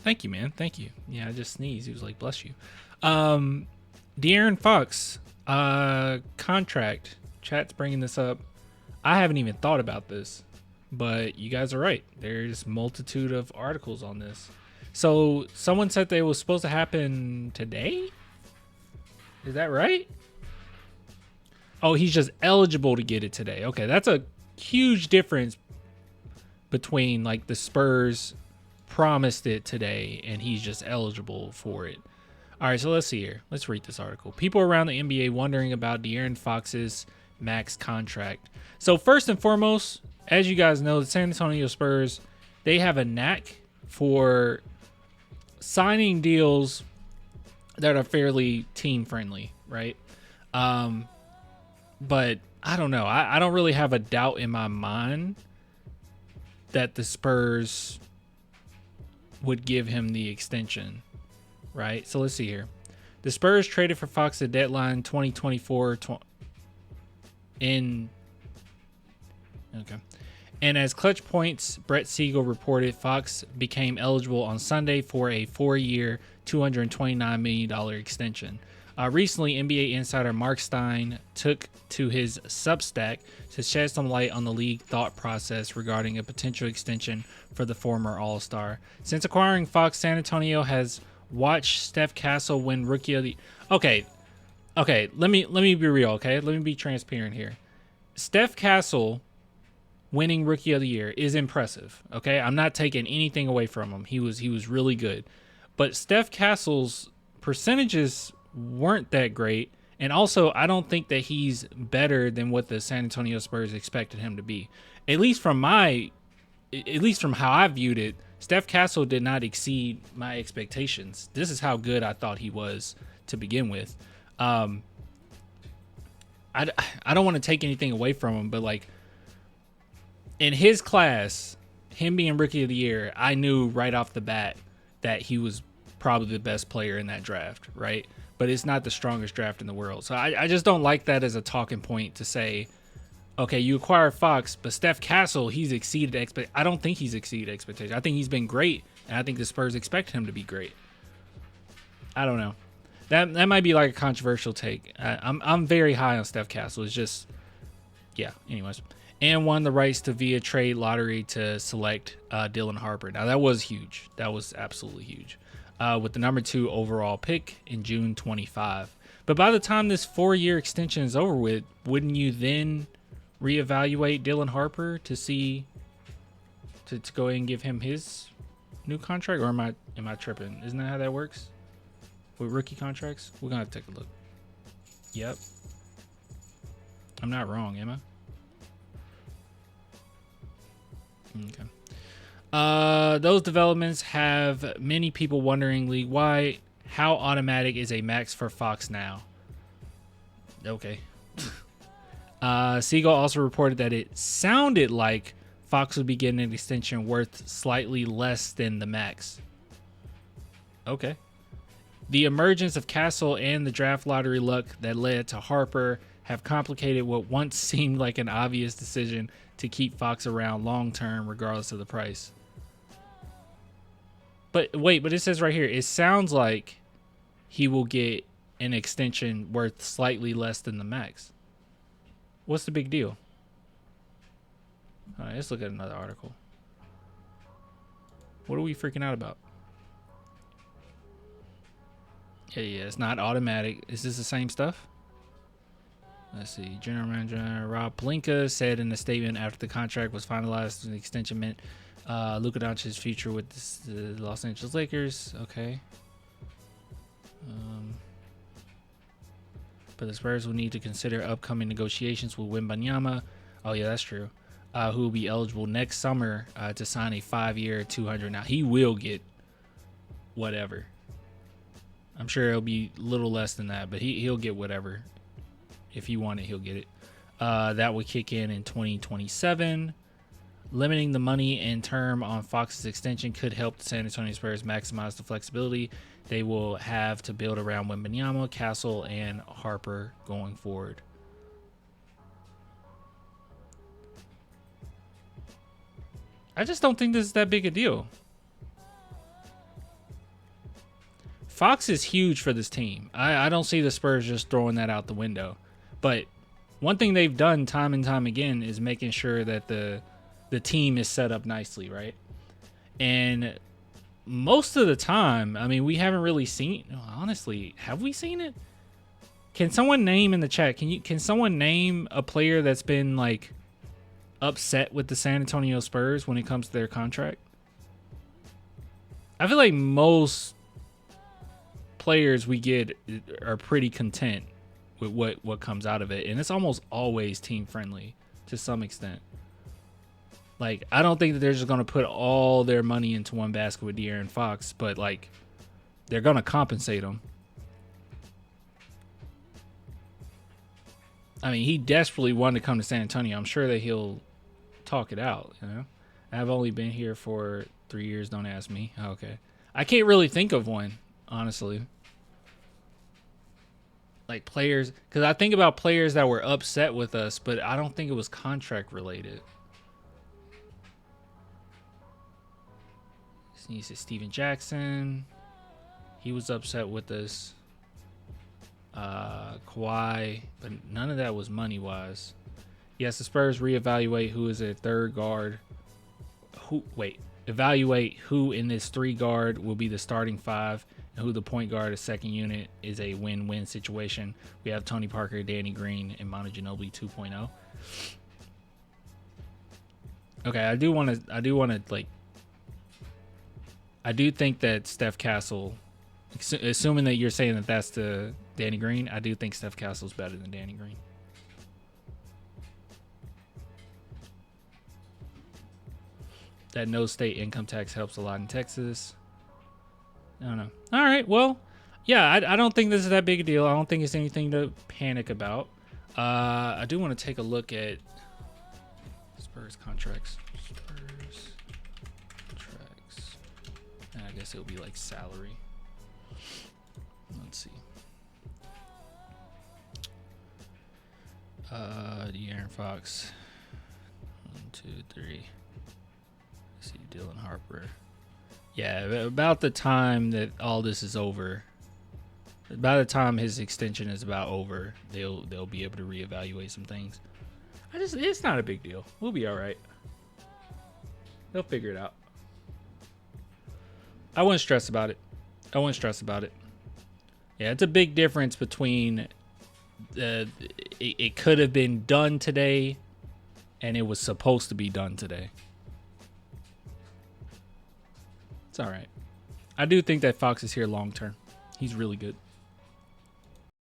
Thank you, man. Thank you. Yeah, I just sneezed. He was like, bless you. De'Aaron Fox, contract. Chat's bringing this up. I haven't even thought about this, but you guys are right. There's multitude of articles on this. So someone said they was supposed to happen today. Is that right? Oh, he's just eligible to get it today. Okay, that's a huge difference between like the Spurs promised it today and he's just eligible for it. All right, so let's see here. Let's read this article. People around the NBA wondering about De'Aaron Fox's max contract. So first and foremost, as you guys know, the San Antonio Spurs, they have a knack for signing deals that are fairly team friendly, right? But I don't know. I don't really have a doubt in my mind that the Spurs would give him the extension, right? So let's see here. The Spurs traded for Fox at deadline 2024 in okay. And as Clutch Points Brett Siegel reported, Fox became eligible on Sunday for a 4-year, $229 million extension. Recently, NBA insider Mark Stein took to his Substack to shed some light on the league thought process regarding a potential extension for the former All-Star. Since acquiring Fox, San Antonio has watched Steph Castle win Rookie of the... Okay, let me be real, okay? Let me be transparent here. Steph Castle winning Rookie of the Year is impressive, okay? I'm not taking anything away from him. He was really good. But Steph Castle's percentages weren't that great, and also I don't think that he's better than what the San Antonio Spurs expected him to be. At least from how I viewed it, Steph Castle did not exceed my expectations. This is how good I thought he was to begin with. I don't want to take anything away from him, but like in his class, him being Rookie of the Year, I knew right off the bat that he was probably the best player in that draft, right? But it's not the strongest draft in the world. So I just don't like that as a talking point to say, okay, you acquire Fox, but Steph Castle, he's exceeded expectations. I don't think he's exceeded expectations. I think he's been great, and I think the Spurs expect him to be great. I don't know. That might be like a controversial take. I'm very high on Steph Castle. It's just, yeah, anyways. And won the rights to via trade lottery to select Dylan Harper. Now, that was huge. That was absolutely huge. With the number 2 overall pick in June 25. But by the time this 4-year extension is over with, wouldn't you then reevaluate Dylan Harper to see to go ahead and give him his new contract? Or am I tripping? Isn't that how that works with rookie contracts? We're gonna have to take a look. Yep, I'm not wrong, am I? Okay. Those developments have many people wondering league-wide, how automatic is a max for Fox now? Okay. Siegel also reported that it sounded like Fox would be getting an extension worth slightly less than the max. Okay. The emergence of Castle and the draft lottery luck that led to Harper have complicated what once seemed like an obvious decision to keep Fox around long term regardless of the price. But wait, but it says right here, it sounds like he will get an extension worth slightly less than the max. What's the big deal? All right, let's look at another article. What are we freaking out about? Yeah, it's not automatic. Is this the same stuff? Let's see. General Manager Rob Pelinka said in a statement after the contract was finalized, the extension meant Luka Doncic's future with the Los Angeles Lakers. Okay. But the Spurs will need to consider upcoming negotiations with Wembanyama. Oh, yeah, that's true. Who will be eligible next summer to sign a 5-year, $200. Now, he will get whatever. I'm sure it'll be a little less than that, but he'll get whatever. If he want it, he'll get it. That will kick in 2027. Limiting the money and term on Fox's extension could help the San Antonio Spurs maximize the flexibility they will have to build around Wembanyama, Castle, and Harper going forward. I just don't think this is that big a deal. Fox is huge for this team. I don't see the Spurs just throwing that out the window. But one thing they've done time and time again is making sure that the team is set up nicely, right? And most of the time, I mean, we haven't really seen. Honestly, have we seen it? Can someone name in the chat? Can someone name a player that's been like upset with the San Antonio Spurs when it comes to their contract? I feel like most players we get are pretty content with what comes out of it, and it's almost always team friendly to some extent. Like, I don't think that they're just going to put all their money into one basket with De'Aaron Fox, but like, they're going to compensate him. I mean, he desperately wanted to come to San Antonio. I'm sure that he'll talk it out, you know? I've only been here for 3 years, don't ask me. Okay. I can't really think of one, honestly. Like players, because I think about players that were upset with us, but I don't think it was contract related. You see Steven Jackson. He was upset with us. Kawhi, but none of that was money-wise. Yes, the Spurs reevaluate who is a third guard. Evaluate who in this 3-guard will be the starting 5 and who the point guard of second unit is a win-win situation. We have Tony Parker, Danny Green, and Manu Ginobili 2.0. Okay, I do want to like. I do think that Steph Castle, assuming that you're saying that that's the Danny Green, I do think Steph Castle's better than Danny Green. That no state income tax helps a lot in Texas. I don't know. All right, well, yeah, I don't think this is that big a deal. I don't think it's anything to panic about. I do want to take a look at Spurs contracts. Spurs contracts. I guess it'll be like salary. Let's see. De'Aaron Fox. 1, 2, 3. Let's see, Dylan Harper. Yeah, about the time that all this is over, by the time his extension is about over, they'll be able to reevaluate some things. It's not a big deal. We'll be all right. They'll figure it out. I wouldn't stress about it. Yeah, it's a big difference between it could have been done today and it was supposed to be done today. It's all right. I do think that Fox is here long term. He's really good.